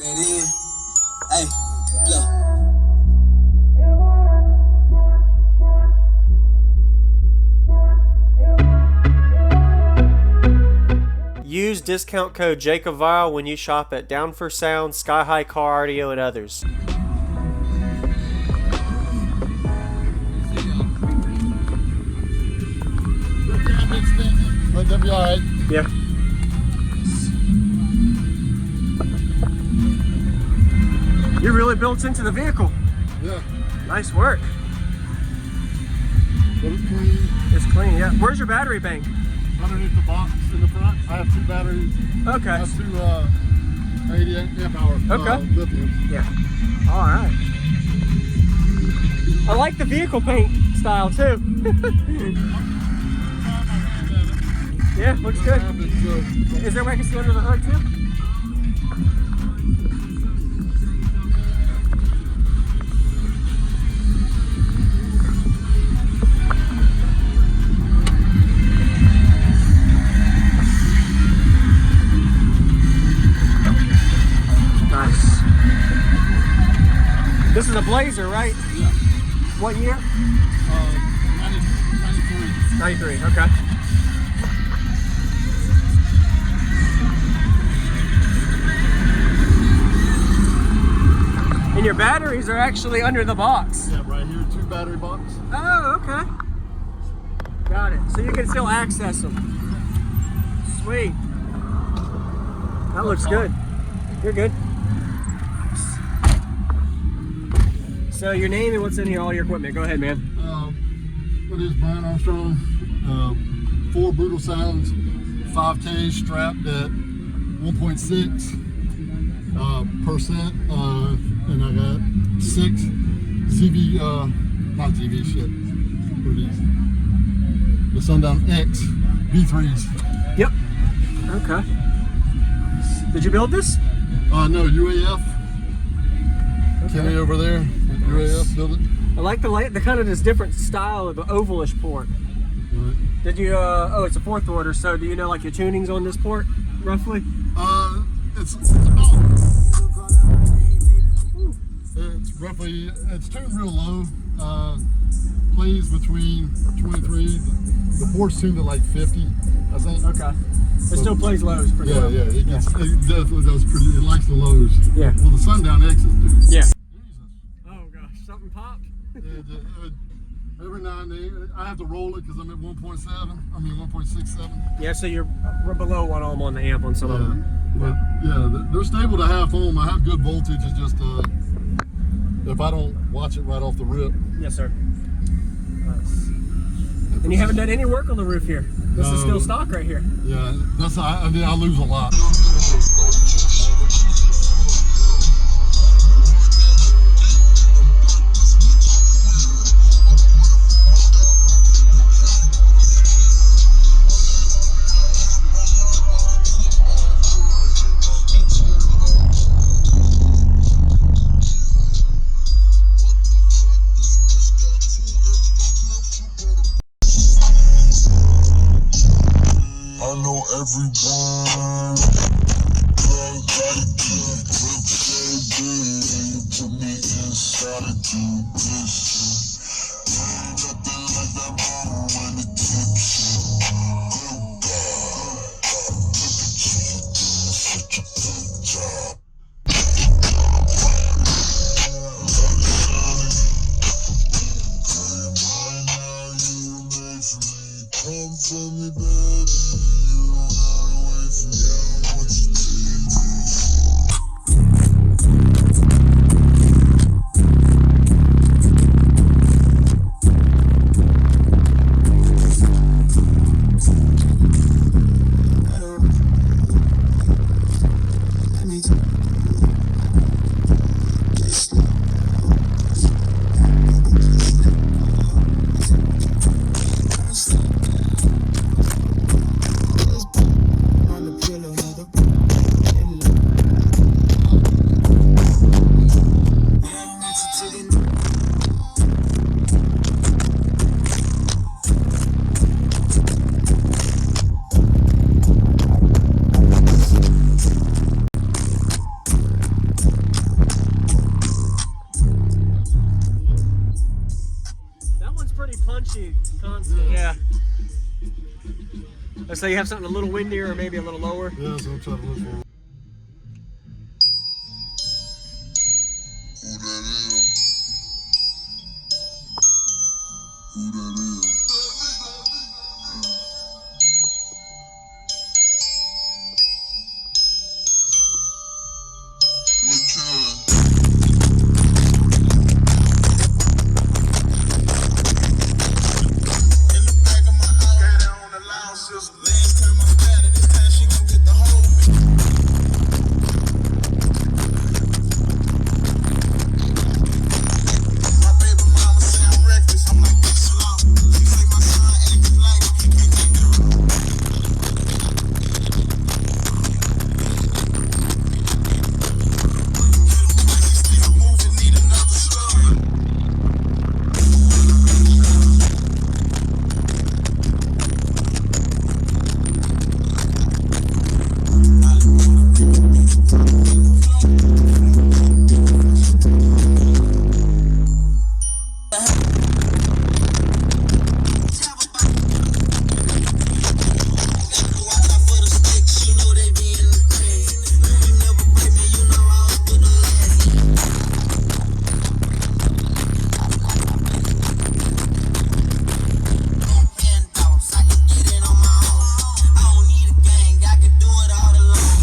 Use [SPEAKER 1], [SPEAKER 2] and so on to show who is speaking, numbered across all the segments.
[SPEAKER 1] in. Hey, look.
[SPEAKER 2] Use discount code JacobViral when you shop at Down for Sound, SkyHigh Car Audio, and others.
[SPEAKER 3] Let them be alright.
[SPEAKER 2] Yeah. You're really built into the vehicle.
[SPEAKER 3] Yeah.
[SPEAKER 2] Nice work.
[SPEAKER 3] It's clean.
[SPEAKER 2] It's clean, yeah. Where's your battery bank?
[SPEAKER 3] Underneath the box in the front, I have 2 batteries.
[SPEAKER 2] Okay.
[SPEAKER 3] I have 2 80 amp hour lithium.
[SPEAKER 2] Yeah. All right. I like the vehicle paint style too. Yeah, looks good. Is there a way I can see under the hood too? Nice. This is a Blazer, right?
[SPEAKER 3] Yeah.
[SPEAKER 2] What year?
[SPEAKER 3] 93.
[SPEAKER 2] 93, okay. And your batteries are actually under the box.
[SPEAKER 3] Yeah, right here, 2 battery box.
[SPEAKER 2] Oh, okay. Got it. So you can still access them. Sweet. That looks good. You're good. So your name and what's in here, all your equipment. Go ahead, man.
[SPEAKER 3] What is Brian Armstrong? 4 Brutal Sounds, 5K strapped at 1.6%. And I got 6 ZV, not ZV shit. What are these? The Sundown X V3s.
[SPEAKER 2] Yep. Okay. Did you build this?
[SPEAKER 3] No, UAF.
[SPEAKER 2] Okay.
[SPEAKER 3] Kenny over there, UAF built it.
[SPEAKER 2] I like the kind of this different style of the ovalish port.
[SPEAKER 3] Right.
[SPEAKER 2] Did you, oh, it's a 4th order, so do you know like your tunings on this port, roughly?
[SPEAKER 3] It's roughly, it's tuned real low. Plays between 23. The port's tuned at like 50, I think.
[SPEAKER 2] Okay. It still plays lows pretty well.
[SPEAKER 3] Yeah, it definitely does pretty, it likes the lows.
[SPEAKER 2] Yeah.
[SPEAKER 3] Well, the Sundown X's do.
[SPEAKER 2] Yeah.
[SPEAKER 3] Jesus.
[SPEAKER 2] Oh gosh, something popped?
[SPEAKER 3] Every now and then, I have to roll it because I'm at 1.67.
[SPEAKER 2] Yeah, so you're below 1 ohm on the amp on some of them.
[SPEAKER 3] But yeah, they're stable to half ohm. I have good voltage. It's just if I don't watch it right off the rip.
[SPEAKER 2] Yes, sir. Nice. And you haven't done any work on the roof here. This is still stock right here.
[SPEAKER 3] Yeah, I lose a lot.
[SPEAKER 4] I know everyone.
[SPEAKER 2] Let's say you have something a little windier or maybe a little lower.
[SPEAKER 3] Yeah, so I'm trying to look for it.
[SPEAKER 4] Who that is? Look here. In the back of my house, got down on the lounge system. Last time I got it, this time she gon' get the whole My baby mama say I'm reckless. I'm like, get slow. She say my son acting like he can't take the road. Still moving, need another story. Watch out for the sticks, you know they be in the grass. You never break me, you know I was with the last. Handouts, I can get it on my own. I don't need a gang, I can do it all alone.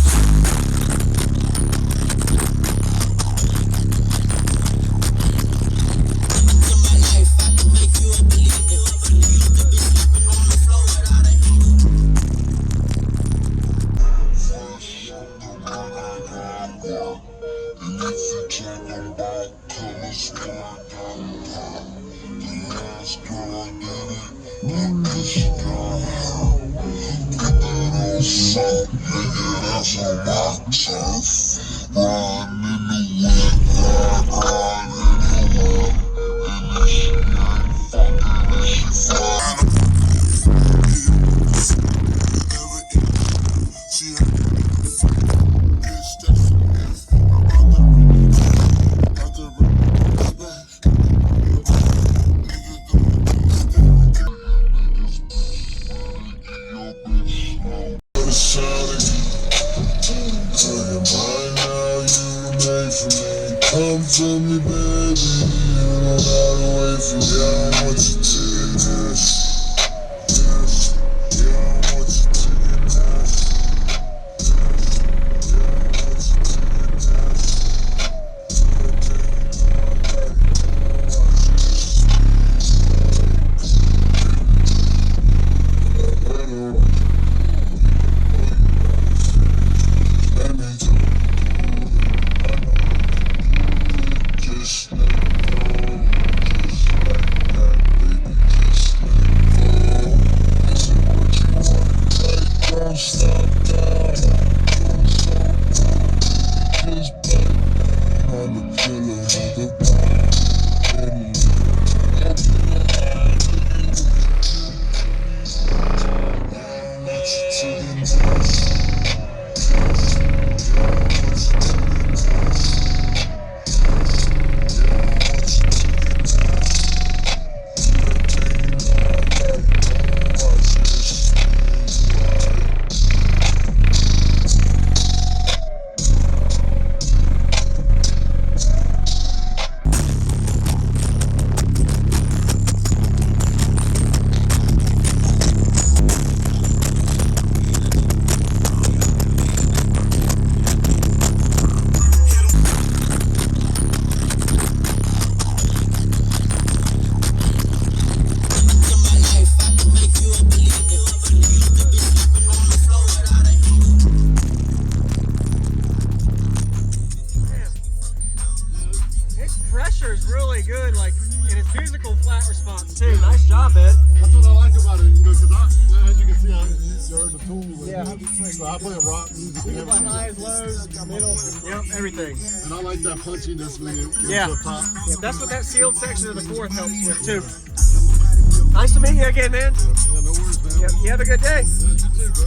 [SPEAKER 4] To my life, I can make you a believer. Used to be sleeping on the floor without a heater. And if you talk about colors, the last girl I did it, and this girl, put that on salt, nigga, that's on my turf. Riding in the wind, ride in the wind, and this shit ain't fucking, this shit flying. Come to me, baby. You don't gotta wait for me. I want you to get this. Yeah, I want you to get this. Yeah, I want you to get this. Just let go, just like that, baby, just let go. Is it what you want? Like, don't stop, don't stop, just bite on the pillow of the bed. And I want you to get this.
[SPEAKER 2] Pressure's really good, like, and it's musical flat response too. Nice job, Ed.
[SPEAKER 3] That's what I like about it, because as you can see, you heard the tool.
[SPEAKER 2] Yeah.
[SPEAKER 3] So I play rock music and
[SPEAKER 2] Like
[SPEAKER 3] everything.
[SPEAKER 2] highs, lows, middle, yep, everything.
[SPEAKER 3] And I like that punchiness when you
[SPEAKER 2] Yeah.
[SPEAKER 3] the top.
[SPEAKER 2] Yeah, that's what that sealed section of the fourth helps with too. Nice to meet you again, man.
[SPEAKER 3] Yeah, no worries, man.
[SPEAKER 2] Yep, you have a good day.
[SPEAKER 3] Yeah, you too, bro.